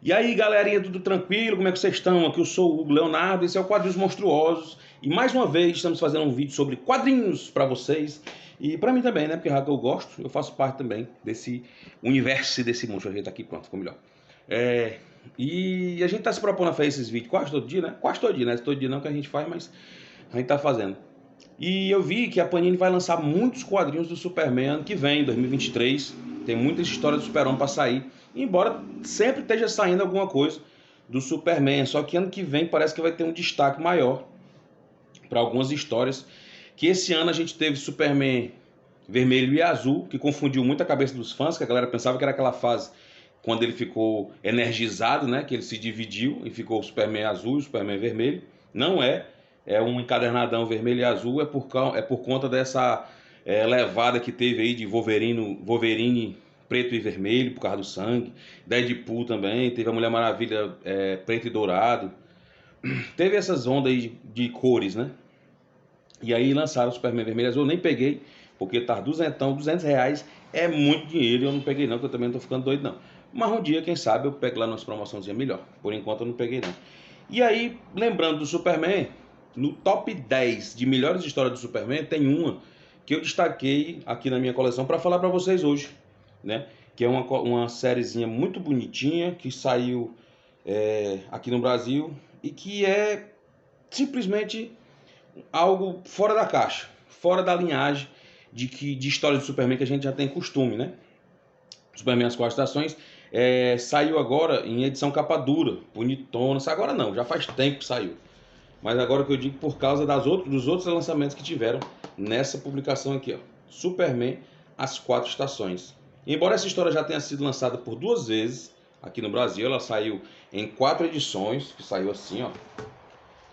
E aí, galerinha, tudo tranquilo? Como é que vocês estão? Aqui eu sou o Hugo Leonardo, esse é o Quadrinhos Monstruosos. E mais uma vez estamos fazendo um vídeo sobre quadrinhos para vocês. E para mim também, né? Porque já que eu gosto, eu faço parte também desse universo, desse mundo. Deixa eu ajeitar aqui, pronto, ficou melhor. E a gente tá se propondo a fazer esses vídeos quase todo dia, né? Quase todo dia, né? Todo dia não que a gente faz, mas a gente tá fazendo. E eu vi que a Panini vai lançar muitos quadrinhos do Superman ano que vem, 2023. Tem muitas histórias do Super-Homem para sair. Embora sempre esteja saindo alguma coisa do Superman. Só que ano que vem parece que vai ter um destaque maior para algumas histórias. Que esse ano a gente teve Superman vermelho e azul, que confundiu muito a cabeça dos fãs, que a galera pensava que era aquela fase quando ele ficou energizado, né? Que ele se dividiu e ficou o Superman azul e o Superman vermelho. Não é. É um encadernadão vermelho e azul, é por conta dessa levada que teve aí de Wolverine preto e vermelho, por causa do sangue. Deadpool também, teve a Mulher Maravilha preto e dourado. Teve essas ondas aí de cores, né? E aí lançaram o Superman vermelho e azul, eu nem peguei, porque tá R$200 é muito dinheiro, eu não peguei não, porque eu também não tô ficando doido não. Mas um dia, quem sabe, eu pego lá nas promoçãozinhas melhor. Por enquanto eu não peguei não. E aí, lembrando do Superman, no top 10 de melhores histórias do Superman, tem uma que eu destaquei aqui na minha coleção para falar para vocês hoje, né? Que é uma sériezinha muito bonitinha, que saiu aqui no Brasil e que é simplesmente algo fora da caixa, fora da linhagem de história do Superman que a gente já tem costume, né? Superman As 4 Estações saiu agora em edição capa dura, bonitona. Agora não, já faz tempo que saiu. Mas agora que eu digo por causa dos outros lançamentos que tiveram nessa publicação aqui, ó. Superman As 4 Estações. Embora essa história já tenha sido lançada por 2 vezes aqui no Brasil, ela saiu em 4 edições, que saiu assim, ó.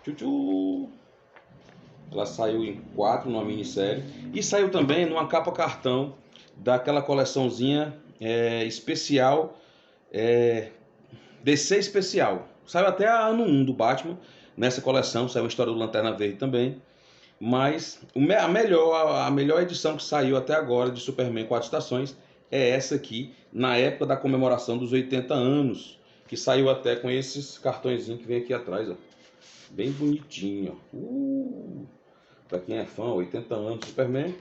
Tchutchu. Ela saiu em 4 numa minissérie e saiu também numa capa cartão daquela coleçãozinha especial, DC especial. Saiu até a ano 1 do Batman. Nessa coleção saiu a história do Lanterna Verde também. Mas a melhor edição que saiu até agora de Superman 4 Estações é essa aqui, na época da comemoração dos 80 anos. Que saiu até com esses cartõezinhos que vem aqui atrás, ó. Bem bonitinho, ó. Pra quem é fã, 80 anos de Superman.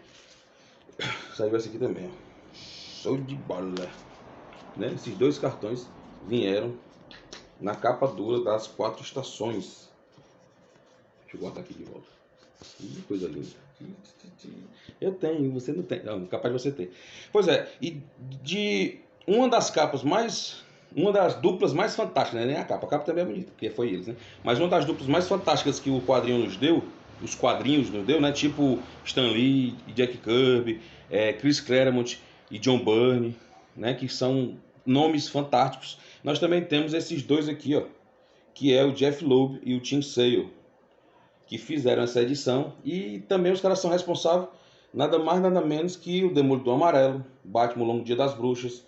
Saiu essa aqui também, ó. Show de bola, né? Esses 2 cartões vieram na capa dura das 4 estações. Deixa eu guardar aqui de volta. Que coisa linda. Eu tenho, você não tem. Não, capaz de você ter. Pois é, e de uma das capas mais... Uma das duplas mais fantásticas, né? Nem a capa também é bonita, porque foi eles, né? Mas uma das duplas mais fantásticas que o quadrinho nos deu, os quadrinhos nos deu, né? Tipo Stan Lee e Jack Kirby, Chris Claremont e John Byrne, né? Que são nomes fantásticos. Nós também temos esses 2 aqui, ó, que é o Jeff Loeb e o Tim Sale, que fizeram essa edição. E também os caras são responsáveis, nada mais nada menos que o Demolidor Amarelo, Batman Longo Dia das Bruxas,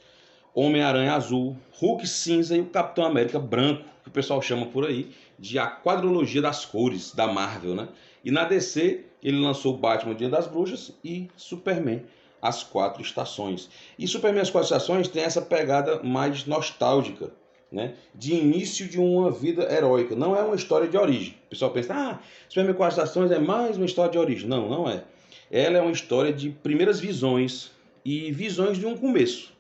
Homem-Aranha Azul, Hulk Cinza e o Capitão América Branco, que o pessoal chama por aí de a quadrilogia das cores da Marvel, né? E na DC ele lançou Batman Dia das Bruxas e Superman As 4 Estações. E Superman As 4 Estações tem essa pegada mais nostálgica, né? De início de uma vida heróica. Não é uma história de origem. O pessoal pensa, Superman 4 Estações é mais uma história de origem. Não, não é. Ela é uma história de primeiras visões e visões de um começo.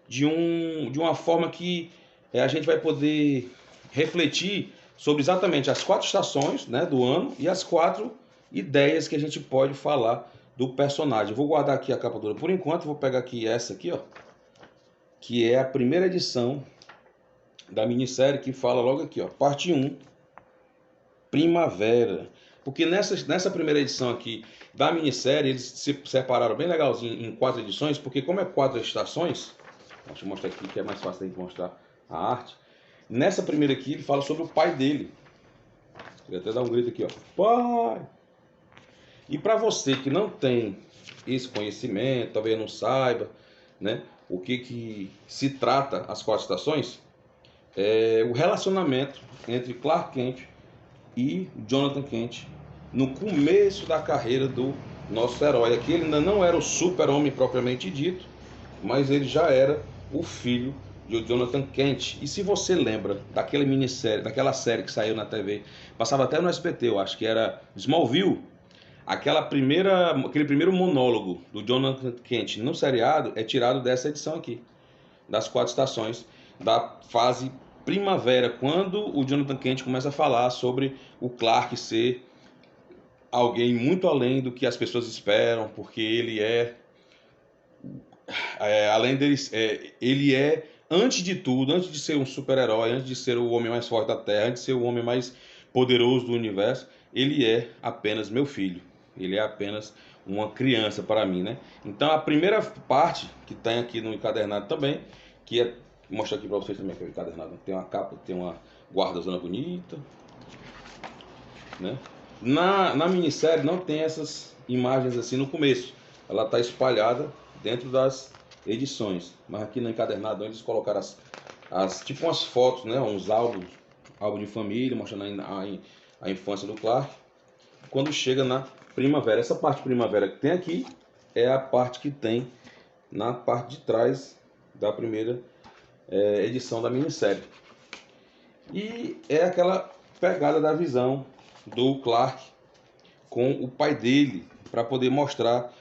De uma forma que a gente vai poder refletir sobre exatamente as 4 estações, né, do ano e as 4 ideias que a gente pode falar do personagem. Eu vou guardar aqui a capa dura por enquanto, vou pegar aqui essa aqui, ó, que é a primeira edição da minissérie, que fala logo aqui, ó, parte 1, Primavera. Porque nessa primeira edição aqui da minissérie, eles se separaram bem legalzinho em 4 edições, porque como é 4 estações, deixa eu mostrar aqui que é mais fácil a gente mostrar a arte. Nessa primeira aqui ele fala sobre o pai dele. Vou até dar um grito aqui, ó. Pai! E para você que não tem esse conhecimento, talvez não saiba, né, o que se trata as 4 estações, o relacionamento entre Clark Kent e Jonathan Kent no começo da carreira do nosso herói. Aqui ele ainda não era o super-homem propriamente dito, mas ele já era o filho de Jonathan Kent. E se você lembra daquela minissérie, daquela série que saiu na TV, passava até no SBT, eu acho que era Smallville, aquele primeiro monólogo do Jonathan Kent no seriado é tirado dessa edição aqui, das 4 estações, da fase primavera, quando o Jonathan Kent começa a falar sobre o Clark ser alguém muito além do que as pessoas esperam, porque ele além deles, ele é, antes de tudo, antes de ser um super-herói, antes de ser o homem mais forte da Terra, antes de ser o homem mais poderoso do universo, ele é apenas meu filho. Ele é apenas uma criança para mim, né? Então a primeira parte que tem aqui no encadernado também, que é, vou mostrar aqui para vocês também que é o encadernado. Tem uma capa, tem uma guarda-zona bonita, né? Na minissérie não tem essas imagens assim no começo. Ela está espalhada dentro das edições. Mas aqui no encadernado eles colocaram tipo umas fotos, né? Uns álbum de família, mostrando a infância do Clark. Quando chega na primavera, essa parte primavera que tem aqui é a parte que tem na parte de trás da primeira edição da minissérie. E é aquela pegada da visão do Clark com o pai dele, para poder mostrar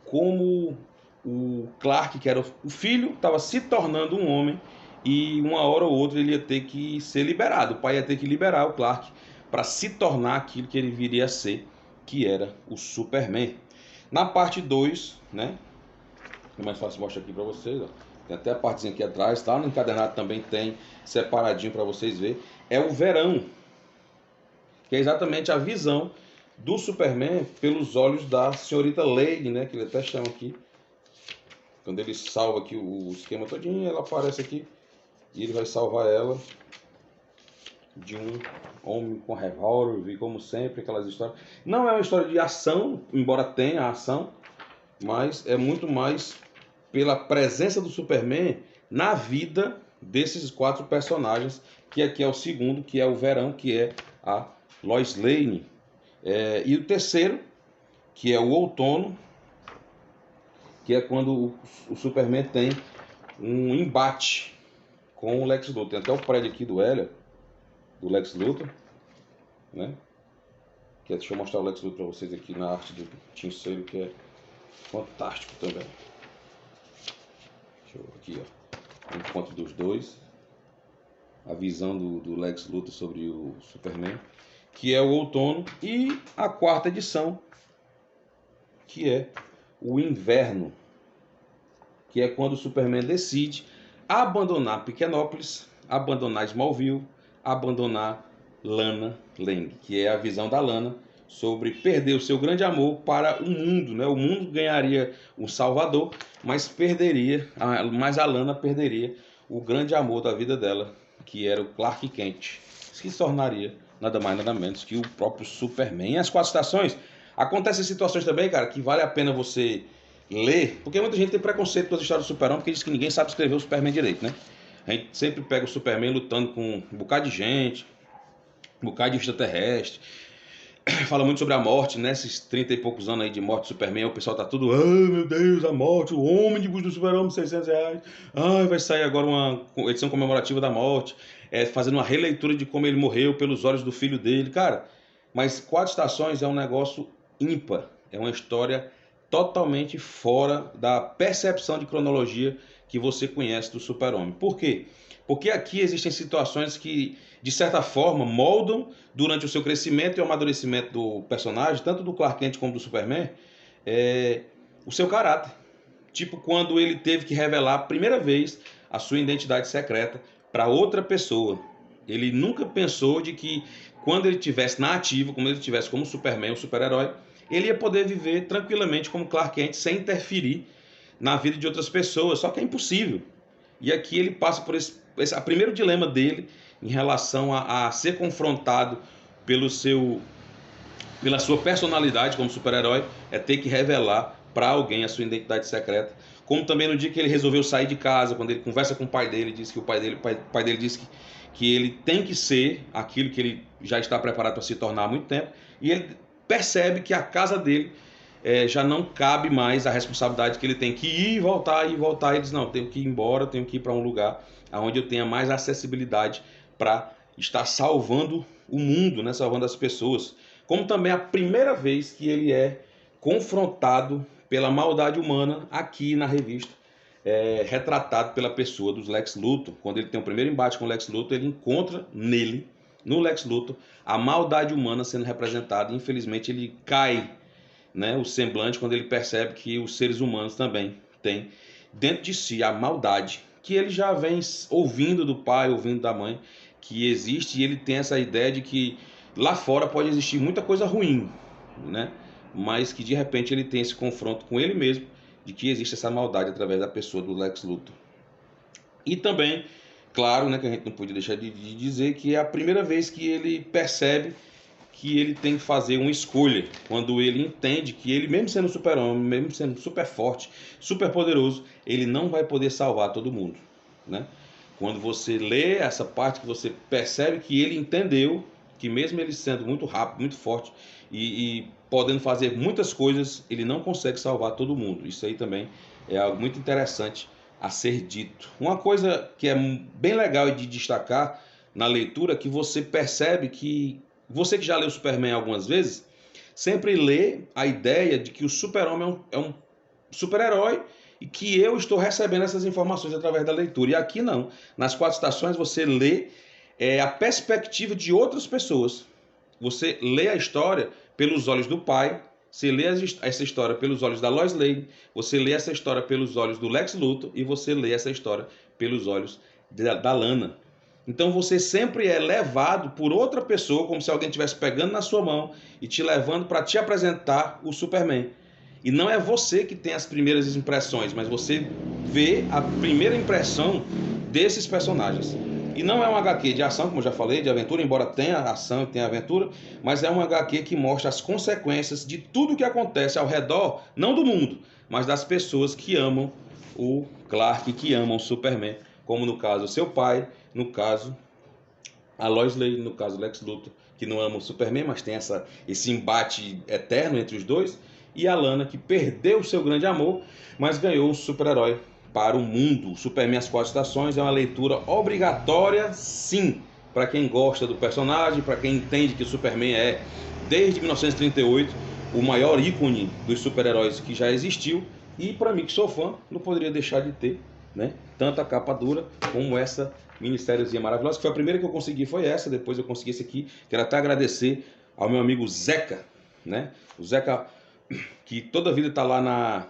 como o Clark, que era o filho, estava se tornando um homem, e uma hora ou outra ele ia ter que ser liberado. O pai ia ter que liberar o Clark para se tornar aquilo que ele viria a ser, que era o Superman. Na parte 2, né? É mais fácil mostrar aqui para vocês, ó. Tem até a partezinha aqui atrás, tá? No encadernado também tem separadinho para vocês verem. É o verão, que é exatamente a visão do Superman pelos olhos da senhorita Lady, né? Que ele até chama aqui. Quando ele salva aqui o esquema todinho, ela aparece aqui e ele vai salvar ela de um homem com revólver, e como sempre, aquelas histórias. Não é uma história de ação, embora tenha ação, mas é muito mais pela presença do Superman na vida desses 4 personagens, que aqui é o segundo, que é o verão, que é a Lois Lane. E o terceiro, que é o outono, que é quando o Superman tem um embate com o Lex Luthor. Tem até o prédio aqui do Lex Luthor, né? Deixa eu mostrar o Lex Luthor para vocês aqui na arte do Tim Sale, que é fantástico também. Deixa eu aqui, ó, o encontro dos dois, a visão do Lex Luthor sobre o Superman, que é o outono, e a 4ª edição, que é o inverno, que é quando o Superman decide abandonar Pequenópolis, abandonar Smallville, abandonar Lana Lang, que é a visão da Lana sobre perder o seu grande amor para o mundo, né? O mundo ganharia um salvador, mas a Lana perderia o grande amor da vida dela, que era o Clark Kent, que se tornaria nada mais nada menos que o próprio Superman. E as 4 estações, acontecem situações também, cara, que vale a pena você ler, porque muita gente tem preconceito com as histórias do Super-Homem, porque diz que ninguém sabe escrever o Superman direito, né? A gente sempre pega o Superman lutando com um bocado de gente, um bocado de extraterrestre, fala muito sobre a morte, né? Esses 30 e poucos anos aí de morte do Superman, o pessoal tá tudo, ai meu Deus, a morte, o homem de busca do Super-Homem, R$600. Ai, vai sair agora uma edição comemorativa da morte, fazendo uma releitura de como ele morreu pelos olhos do filho dele. Cara, mas 4 estações é um negócio ímpar, é uma história totalmente fora da percepção de cronologia que você conhece do Super-Homem. Por quê? Porque aqui existem situações que, de certa forma, moldam durante o seu crescimento e o amadurecimento do personagem, tanto do Clark Kent como do Superman, o seu caráter. Tipo quando ele teve que revelar a primeira vez a sua identidade secreta para outra pessoa. Ele nunca pensou de que quando ele estivesse na ativa, como ele estivesse como Superman, o super-herói, ele ia poder viver tranquilamente como Clark Kent sem interferir na vida de outras pessoas, só que é impossível. E aqui ele passa por esse primeiro dilema dele em relação a ser confrontado pela sua personalidade como super-herói, é ter que revelar para alguém a sua identidade secreta. Como também no dia que ele resolveu sair de casa, quando ele conversa com o pai dele, diz que o pai dele diz que ele tem que ser aquilo que ele já está preparado para se tornar há muito tempo, e ele percebe que a casa dele já não cabe mais a responsabilidade que ele tem que ir e voltar, e ele diz, não, tenho que ir embora, tenho que ir para um lugar onde eu tenha mais acessibilidade para estar salvando o mundo, né? Salvando as pessoas. Como também a primeira vez que ele é confrontado pela maldade humana aqui na revista, retratado pela pessoa dos Lex Luthor. Quando ele tem o primeiro embate com o Lex Luthor, ele encontra nele, no Lex Luthor, a maldade humana sendo representada. Infelizmente ele cai, né, o semblante quando ele percebe que os seres humanos também têm dentro de si a maldade, que ele já vem ouvindo do pai, ouvindo da mãe, que existe, e ele tem essa ideia de que lá fora pode existir muita coisa ruim, né? Mas que de repente ele tem esse confronto com ele mesmo, de que existe essa maldade através da pessoa do Lex Luthor. E também, claro, né, que a gente não podia deixar de dizer que é a primeira vez que ele percebe que ele tem que fazer uma escolha, quando ele entende que ele, mesmo sendo super-homem, mesmo sendo super forte, super poderoso, ele não vai poder salvar todo mundo, né? Quando você lê essa parte, que você percebe que ele entendeu que mesmo ele sendo muito rápido, muito forte e podendo fazer muitas coisas, ele não consegue salvar todo mundo. Isso aí também é algo muito interessante a ser dito. Uma coisa que é bem legal de destacar na leitura é que você percebe que você que já leu Superman algumas vezes, sempre lê a ideia de que o super-homem é um super-herói e que eu estou recebendo essas informações através da leitura. E aqui não. Nas 4 estações você lê a perspectiva de outras pessoas. Você lê a história pelos olhos do pai, você lê essa história pelos olhos da Lois Lane, você lê essa história pelos olhos do Lex Luthor e você lê essa história pelos olhos da Lana. Então você sempre é levado por outra pessoa, como se alguém estivesse pegando na sua mão e te levando para te apresentar o Superman. E não é você que tem as primeiras impressões, mas você vê a primeira impressão desses personagens. E não é um HQ de ação, como eu já falei, de aventura, embora tenha ação e tenha aventura, mas é um HQ que mostra as consequências de tudo que acontece ao redor, não do mundo, mas das pessoas que amam o Clark, que amam o Superman, como no caso o seu pai, no caso a Lois Lane, no caso Lex Luthor, que não ama o Superman, mas tem esse embate eterno entre os dois, e a Lana, que perdeu o seu grande amor, mas ganhou um super-herói para o mundo. O Superman As 4 Estações é uma leitura obrigatória, sim, para quem gosta do personagem, para quem entende que o Superman é, desde 1938, o maior ícone dos super-heróis que já existiu, e para mim que sou fã, não poderia deixar de ter, né, tanto a capa dura como essa minissériezinha maravilhosa, que foi a primeira que eu consegui, foi essa, depois eu consegui esse aqui. Quero até agradecer ao meu amigo Zeca, né, o Zeca, que toda a vida está lá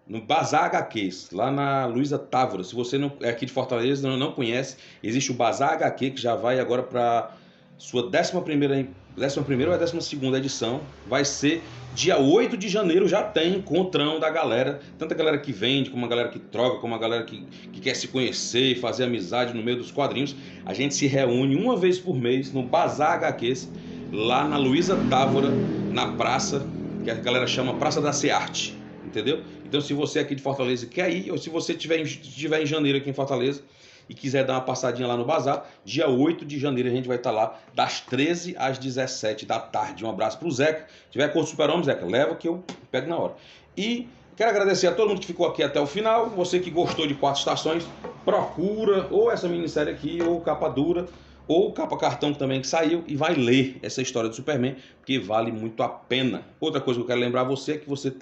no Bazar HQs, lá na Luiza Távora. Se você não é aqui de Fortaleza, não conhece, existe o Bazar HQ, que já vai agora para sua 11ª ou 12ª edição. Vai ser dia 8 de janeiro, já tem encontrão da galera, tanto a galera que vende, como a galera que troca, como a galera que quer se conhecer e fazer amizade no meio dos quadrinhos. A gente se reúne uma vez por mês no Bazar HQs, lá na Luiza Távora, na praça, que a galera chama Praça da Searte, entendeu? Então, se você aqui de Fortaleza quer ir, ou se você estiver em janeiro aqui em Fortaleza e quiser dar uma passadinha lá no Bazar, dia 8 de janeiro a gente vai estar lá, das 13 às 17 da tarde. Um abraço pro Zeca. Se tiver curso Super-Homem, Zeca, leva que eu pego na hora. E quero agradecer a todo mundo que ficou aqui até o final. Você que gostou de 4 estações, procura ou essa minissérie aqui, ou capa dura, ou capa cartão também que saiu, e vai ler essa história do Superman, porque vale muito a pena. Outra coisa que eu quero lembrar a você é que você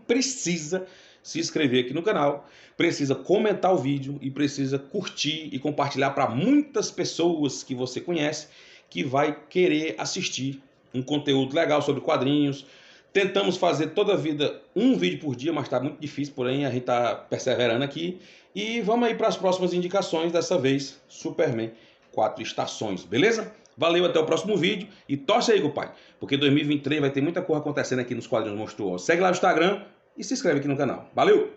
precisa se inscrever aqui no canal, precisa comentar o vídeo e precisa curtir e compartilhar para muitas pessoas que você conhece que vai querer assistir um conteúdo legal sobre quadrinhos. Tentamos fazer toda a vida um vídeo por dia, mas está muito difícil, porém a gente está perseverando aqui. E vamos aí para as próximas indicações, dessa vez Superman 4 estações, beleza? Valeu, até o próximo vídeo e torce aí, compadre, porque 2023 vai ter muita coisa acontecendo aqui nos quadrinhos monstruosos. Segue lá no Instagram e se inscreve aqui no canal. Valeu!